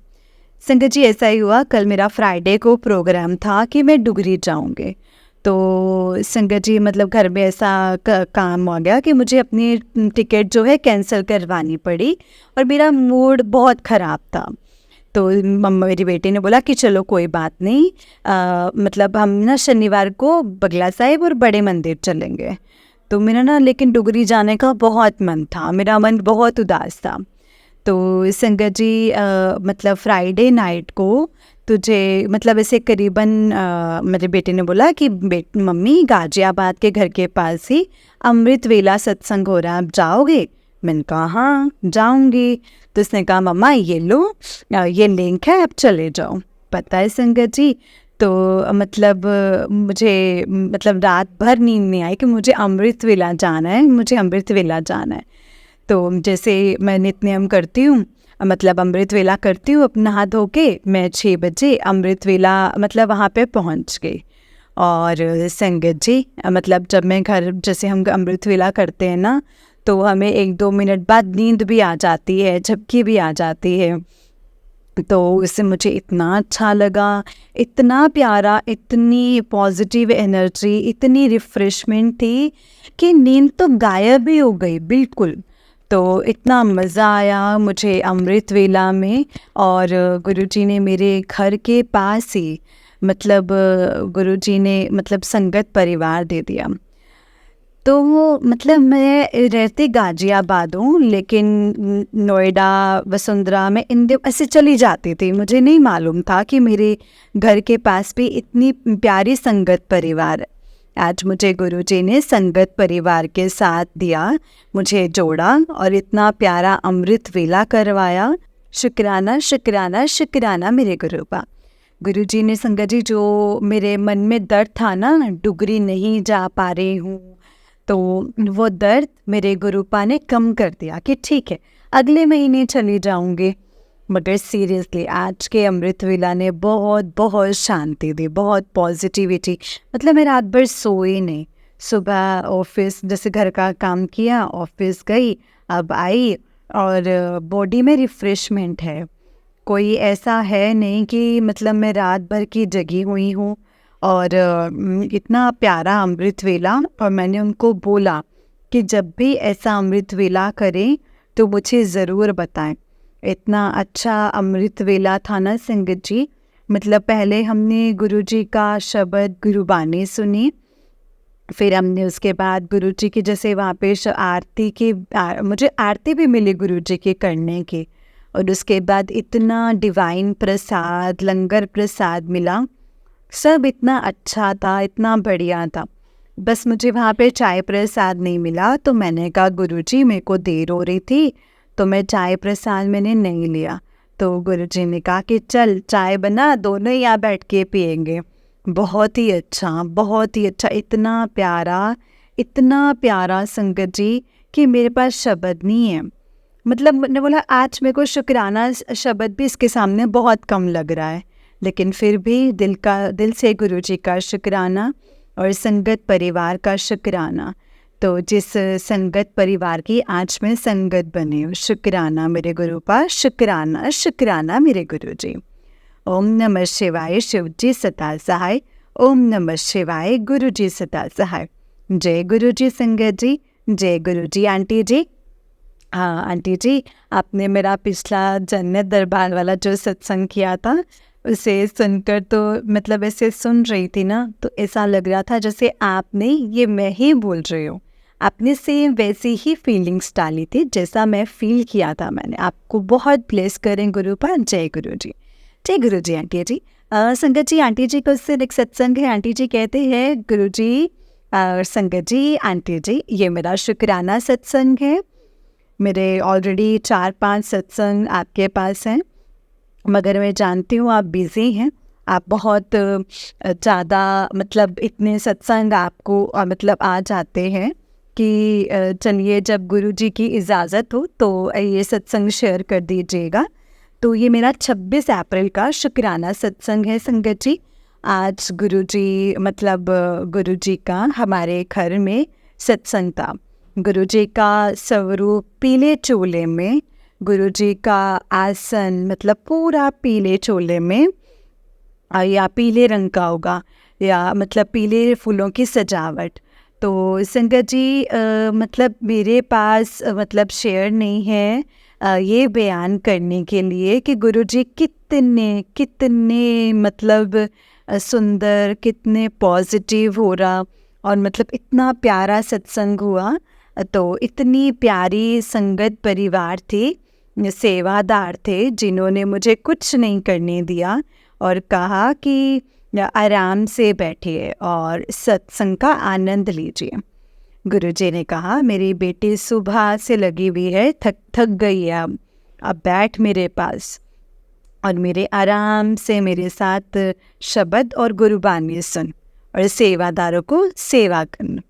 Speaker 1: संगत जी, ऐसा ही हुआ, कल मेरा फ्राइडे को प्रोग्राम था कि मैं डुगरी जाऊंगी। तो संगत जी, मतलब घर में ऐसा काम हो गया कि मुझे अपनी टिकट जो है कैंसिल करवानी पड़ी, और मेरा मूड बहुत ख़राब था। तो मम्मा, मेरी बेटी ने बोला कि चलो कोई बात नहीं, मतलब हम ना शनिवार को बगला साहिब और बड़े मंदिर चलेंगे। तो मेरा ना लेकिन डुगरी जाने का बहुत मन था, मेरा मन बहुत उदास था। तो संगत जी, मतलब फ्राइडे नाइट को तुझे, मतलब ऐसे करीबन मेरे बेटे ने बोला कि मम्मी, गाजियाबाद के घर के पास ही अमृत वेला सत्संग हो रहा है, आप जाओगे? मैंने कहा हाँ जाऊंगी। तो उसने कहा मम्मा ये लो, ये लिंक है, आप चले जाओ। पता है संगत जी, तो मतलब मुझे मतलब रात भर नींद नहीं आई कि मुझे अमृत वेला जाना है, मुझे अमृत वेला जाना है। तो जैसे मैं नित्य नियम करती हूँ, मतलब अमृत वेला करती हूँ, अपना नहा धो के मैं 6 बजे अमृत वेला मतलब वहाँ पे पहुँच गई। और संगत जी मतलब जब मैं घर जैसे हम अमृत वेला करते हैं ना, तो हमें 1-2 मिनट बाद नींद भी आ जाती है, झपकी भी आ जाती है। तो उससे मुझे इतना अच्छा लगा, इतना प्यारा, इतनी पॉजिटिव एनर्जी, इतनी रिफ़्रेशमेंट थी कि नींद तो गायब ही हो गई बिल्कुल। तो इतना मज़ा आया मुझे अमृत वेला में। और गुरुजी ने मेरे घर के पास ही मतलब गुरुजी ने मतलब संगत परिवार दे दिया। तो वो मतलब मैं रहती गाज़ियाबाद हूँ, लेकिन नोएडा, वसुंधरा में इन ऐसे चली जाती थी। मुझे नहीं मालूम था कि मेरे घर के पास भी इतनी प्यारी संगत परिवार है। आज मुझे गुरुजी ने संगत परिवार के साथ दिया, मुझे जोड़ा और इतना प्यारा अमृत वेला करवाया। शुक्राना, शुक्राना, शुक्राना मेरे गुरुपा। गुरुजी ने संगत जी जो मेरे मन में दर्द था ना, डुगरी नहीं जा पा रही हूँ, तो वो दर्द मेरे गुरुपा ने कम कर दिया कि ठीक है अगले महीने चली जाऊंगी। मगर सीरियसली आज के अमृत वेला ने बहुत बहुत शांति दी, बहुत पॉजिटिविटी। मतलब मैं रात भर सोई नहीं, सुबह ऑफिस जैसे घर का काम किया, ऑफिस गई, अब आई और बॉडी में रिफ़्रेशमेंट है। कोई ऐसा है नहीं कि मतलब मैं रात भर की जगी हुई हूँ। और इतना प्यारा अमृत वेला। और मैंने उनको बोला कि जब भी ऐसा अमृत वेला करें तो मुझे ज़रूर बताएं। इतना अच्छा अमृत वेला था ना संगत जी। मतलब पहले हमने गुरुजी का शब्द गुरुबानी सुनी, फिर हमने उसके बाद गुरुजी की जैसे वहाँ पे आरती की मुझे आरती भी मिली गुरुजी की करने की। और उसके बाद इतना डिवाइन प्रसाद, लंगर प्रसाद मिला, सब इतना अच्छा था, इतना बढ़िया था। बस मुझे वहाँ पे चाय प्रसाद नहीं मिला, तो मैंने कहा गुरुजी मेरे को देर हो रही थी तो मैं चाय प्रसाद मैंने नहीं लिया। तो गुरुजी ने कहा कि चल चाय बना, दोनों यहाँ बैठ के पियेंगे। बहुत ही अच्छा, बहुत ही अच्छा, इतना प्यारा संगत जी कि मेरे पास शब्द नहीं है। मतलब मैंने बोला आज मेरे को शुक्राना शब्द भी इसके सामने बहुत कम लग रहा है, लेकिन फिर भी दिल से गुरुजी का शुक्राना और संगत परिवार का शुक्राना। तो जिस संगत परिवार की आज मैं संगत बनी हूँ, शुक्राना मेरे गुरुपा, शुक्राना, शुक्राना मेरे गुरुजी। ओम नमः शिवाय, शिवजी सदा सहाय। ओम नमः शिवाय, गुरुजी सदा सहाय। जय गुरुजी संगत जी, जय गुरुजी आंटी जी। हाँ आंटी जी, आपने मेरा पिछला जन्नत दरबार वाला जो सत्संग किया था उसे सुनकर तो मतलब ऐसे सुन रही थी ना, तो ऐसा लग रहा था जैसे आपने ये मैं ही बोल रही हूँ। आपने सेम वैसी ही फीलिंग्स डाली थी जैसा मैं फील किया था। मैंने आपको बहुत ब्लेस करें गुरुपा। जय गुरु जी, जय गुरु जी आंटी जी। संगत जी आंटी जी को उससे एक सत्संग है, आंटी जी कहते हैं गुरु जी संगत जी आंटी जी ये मेरा शुक्राना सत्संग है। मेरे ऑलरेडी 4-5 सत्संग आपके पास हैं, मगर मैं जानती हूँ आप बिज़ी हैं, आप बहुत ज़्यादा मतलब इतने सत्संग आपको मतलब आ जाते हैं कि चलिए जब गुरुजी की इजाज़त हो तो ये सत्संग शेयर कर दीजिएगा। तो ये मेरा 26 अप्रैल का शुक्राना सत्संग है संगत जी। आज गुरुजी मतलब गुरुजी का हमारे घर में सत्संग था। गुरुजी का स्वरूप पीले चोले में, गुरुजी का आसन मतलब पूरा पीले चोले में या पीले रंग का होगा, या मतलब पीले फूलों की सजावट। तो संगत जी मतलब मेरे पास मतलब शेयर नहीं है ये बयान करने के लिए कि गुरुजी कितने कितने मतलब सुंदर, कितने पॉजिटिव हो रहा, और मतलब इतना प्यारा सत्संग हुआ। तो इतनी प्यारी संगत परिवार थी, सेवादार थे, जिन्होंने मुझे कुछ नहीं करने दिया और कहा कि आराम से बैठिए और सत्संग का आनंद लीजिए। गुरुजी ने कहा मेरी बेटी सुबह से लगी हुई है, थक गई है, अब बैठ मेरे पास। और मेरे आराम से मेरे साथ शब्द और गुरबानी सुन और सेवादारों को सेवा करना।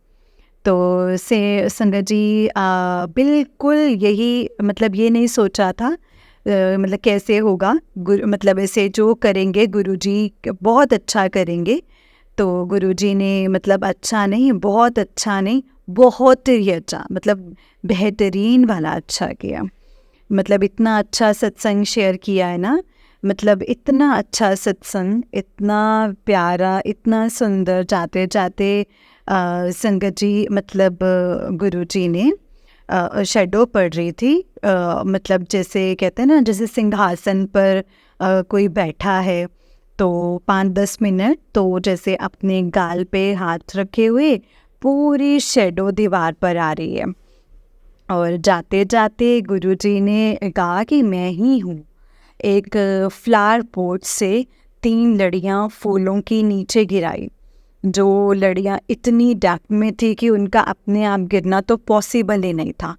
Speaker 1: तो से संगत जी बिल्कुल यही मतलब ये नहीं सोचा था मतलब कैसे होगा गुरु मतलब ऐसे जो करेंगे गुरुजी बहुत अच्छा करेंगे। तो गुरुजी ने मतलब अच्छा नहीं बहुत अच्छा नहीं बहुत ही अच्छा मतलब बेहतरीन वाला अच्छा किया। मतलब इतना अच्छा सत्संग शेयर किया है ना, मतलब इतना अच्छा सत्संग इतना प्यारा इतना सुंदर। जाते जाते संगत जी मतलब गुरु जी ने शैडो पढ़ रही थी मतलब जैसे कहते हैं ना जैसे सिंहासन पर कोई बैठा है तो 5-10 मिनट तो जैसे अपने गाल पे हाथ रखे हुए पूरी शैडो दीवार पर आ रही है। और जाते जाते गुरुजी ने कहा कि मैं ही हूँ। एक फ्लावर पॉट से 3 लड़ियाँ फूलों की नीचे गिराई। जो लड़ियाँ इतनी डेप्थ में थी कि उनका अपने आप गिरना तो पॉसिबल ही नहीं था।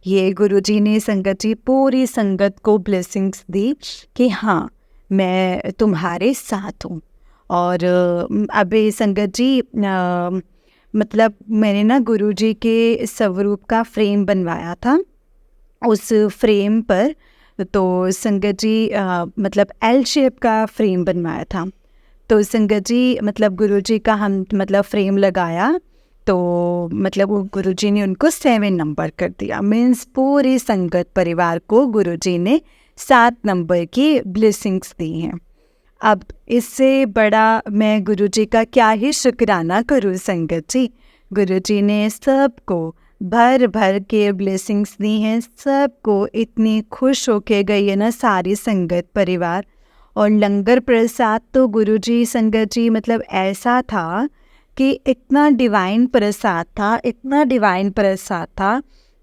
Speaker 1: ये गुरुजी ने संगत जी पूरी संगत को ब्लेसिंग्स दी कि हाँ मैं तुम्हारे साथ हूँ। और अभी संगत जी मतलब मैंने ना गुरुजी के स्वरूप का फ्रेम बनवाया था। उस फ्रेम पर तो संगत जी मतलब एल शेप का फ्रेम बनवाया था। तो संगत जी मतलब गुरुजी का हम मतलब फ्रेम लगाया तो मतलब वो गुरुजी ने उनको 7 नंबर कर दिया। मीन्स पूरी संगत परिवार को गुरुजी ने 7 नंबर की ब्लेसिंग्स दी हैं। अब इससे बड़ा मैं गुरुजी का क्या ही शुक्राना करूँ संगत जी। गुरुजी ने सबको भर भर के ब्लेसिंग्स दी हैं, सबको इतनी खुश होके गई है ना सारी संगत परिवार। और लंगर प्रसाद तो गुरुजी संगत जी मतलब ऐसा था कि इतना डिवाइन प्रसाद था इतना डिवाइन प्रसाद था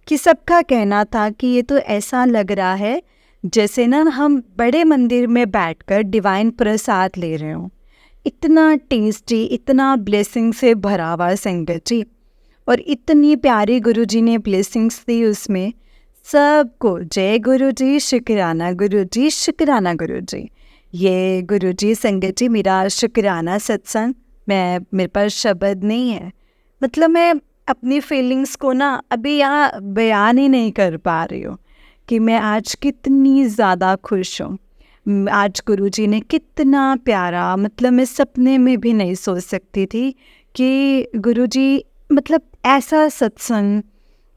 Speaker 1: कि सबका कहना था कि ये तो ऐसा लग रहा है जैसे ना हम बड़े मंदिर में बैठकर डिवाइन प्रसाद ले रहे हों। इतना टेस्टी इतना ब्लेसिंग से भरा हुआ संगत जी। और इतनी प्यारी गुरुजी ने ब्लेसिंग्स दी उसमें सबको। जय गुरुजी शुक्राना गुरुजी शुक्राना गुरुजी। ये गुरुजी संगत जी मेरा शुक्राना सत्संग मेरे पास शब्द नहीं है। मतलब मैं अपनी फीलिंग्स को ना अभी यहाँ बयान ही नहीं कर पा रही हूँ कि मैं आज कितनी ज़्यादा खुश हूँ। आज गुरुजी ने कितना प्यारा मतलब मैं सपने में भी नहीं सोच सकती थी कि गुरुजी मतलब ऐसा सत्संग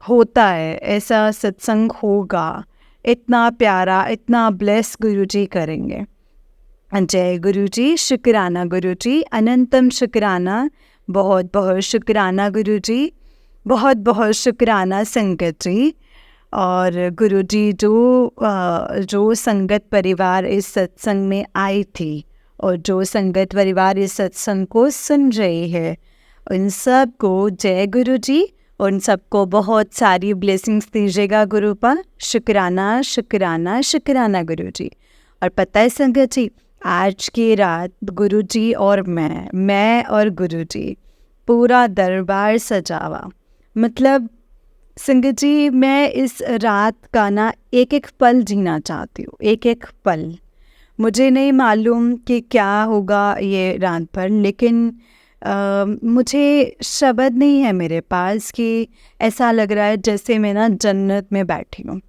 Speaker 1: होता है ऐसा सत्संग होगा इतना प्यारा इतना ब्लेस गुरुजी करेंगे। जय गुरुजी शुक्राना गुरुजी अनंतम शुक्राना बहुत बहुत शुक्राना गुरुजी बहुत बहुत शुक्राना संगत जी। और गुरुजी जो संगत परिवार इस सत्संग में आई थी और जो संगत परिवार इस सत्संग को सुन रही है उन सब को जय गुरुजी। उन सबको बहुत सारी ब्लेसिंग्स दीजिएगा गुरु पर। शुक्राना शुक्राना शुक्राना गुरुजी। और पता है संगत जी आज की रात गुरुजी और मैं और गुरुजी पूरा दरबार सजावा। मतलब संगत जी मैं इस रात का ना एक एक पल जीना चाहती हूँ एक एक पल। मुझे नहीं मालूम कि क्या होगा ये रात पर लेकिन मुझे शब्द नहीं है मेरे पास कि ऐसा लग रहा है जैसे मैं ना जन्नत में बैठी हूँ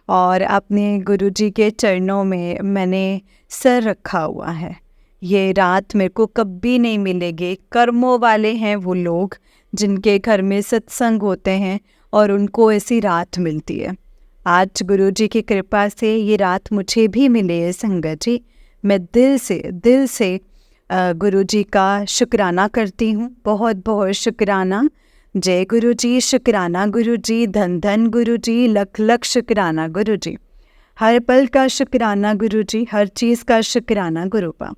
Speaker 1: और अपने गुरुजी के चरणों में मैंने सर रखा हुआ है। ये रात मेरे को कभी नहीं मिलेगी। कर्मों वाले हैं वो लोग जिनके घर में सत्संग होते हैं और उनको ऐसी रात मिलती है। आज गुरुजी की कृपा से ये रात मुझे भी मिली है संगत जी। मैं दिल से गुरुजी का शुक्राना करती हूँ बहुत बहुत शुक्राना। जय गुरुजी शुक्राना गुरुजी धन धन गुरुजी लख लख शुक्राना गुरुजी। हर पल का शुक्राना गुरुजी हर चीज़ का शुक्राना गुरुपा।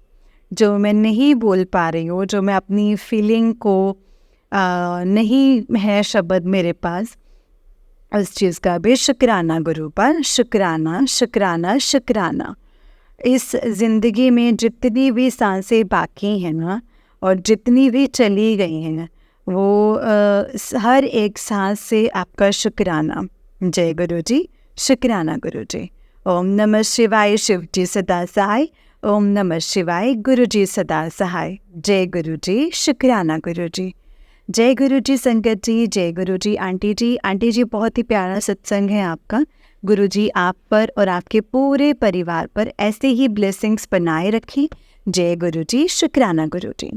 Speaker 1: जो मैं नहीं बोल पा रही हूँ जो मैं अपनी फीलिंग को नहीं है शब्द मेरे पास उस चीज़ का भी शुक्राना गुरु पर। शुक्राना शुक्राना शुक्राना। इस ज़िंदगी में जितनी भी सांसें बाकी हैं ना और जितनी भी चली गई हैं वो हर एक सांस से आपका शुक्राना। जय गुरु जी शुक्राना गुरु जी। ओम नमः शिवाय शिव जी सदा सहाय। ओम नमः शिवाय गुरु जी सदा सहाय। जय गुरु जी, शुक्राना गुरु जी। जय गुरु जी संगत जी, जय गुरु जी आंटी जी। आंटी जी बहुत ही प्यारा सत्संग है आपका। गुरु जी आप पर और आपके पूरे परिवार पर ऐसे ही ब्लेसिंग्स बनाए रखें। जय गुरु जी, शुक्राना गुरु जी।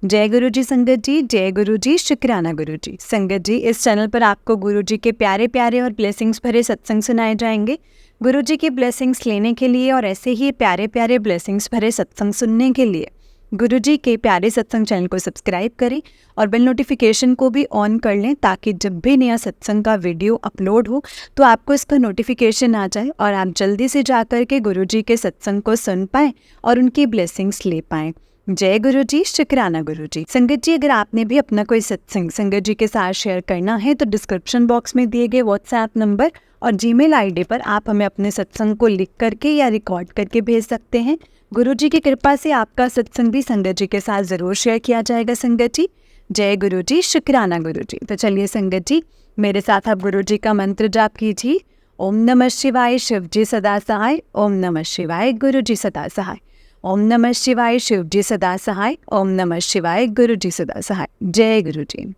Speaker 1: जय गुरु जी संगत जी, जय गुरु जी, शुक्राना गुरु जी। संगत जी इस चैनल पर आपको गुरु जी के प्यारे प्यारे और ब्लेसिंग्स भरे सत्संग सुनाए जाएंगे। गुरु जी की ब्लेसिंग्स लेने के लिए और ऐसे ही प्यारे प्यारे ब्लेसिंग्स भरे सत्संग सुनने के लिए गुरु जी के प्यारे सत्संग चैनल को सब्सक्राइब करें और बेल नोटिफिकेशन को भी ऑन कर लें, ताकि जब भी नया सत्संग का वीडियो अपलोड हो तो आपको इसका नोटिफिकेशन आ जाए और आप जल्दी से जाकर के गुरु जी के सत्संग को सुन पाएँ और उनकी ब्लेसिंग्स ले पाएँ। जय गुरु जी, शुक्राना गुरु जी। संगत जी अगर आपने भी अपना कोई सत्संग संगत जी के साथ शेयर करना है तो डिस्क्रिप्शन बॉक्स में दिए गए व्हाट्सएप नंबर और जीमेल आईडी पर आप हमें अपने सत्संग को लिख करके या रिकॉर्ड करके भेज सकते हैं। गुरु जी की कृपा से आपका सत्संग भी संगत जी के साथ ज़रूर शेयर किया जाएगा संगत जी। जय गुरु जी, शुक्राना गुरु जी। तो चलिए संगत जी मेरे साथ आप गुरु जी का मंत्र जाप कीजिए। ओम नमः शिवाय शिव जी सदा सहाय। ओम नमः शिवाय गुरु जी सदा सहाय। ओम नमः शिवाय शिव जी सदा सहाय। ओम नमः शिवाय गुरु जी सदा सहाय। जय गुरु जी।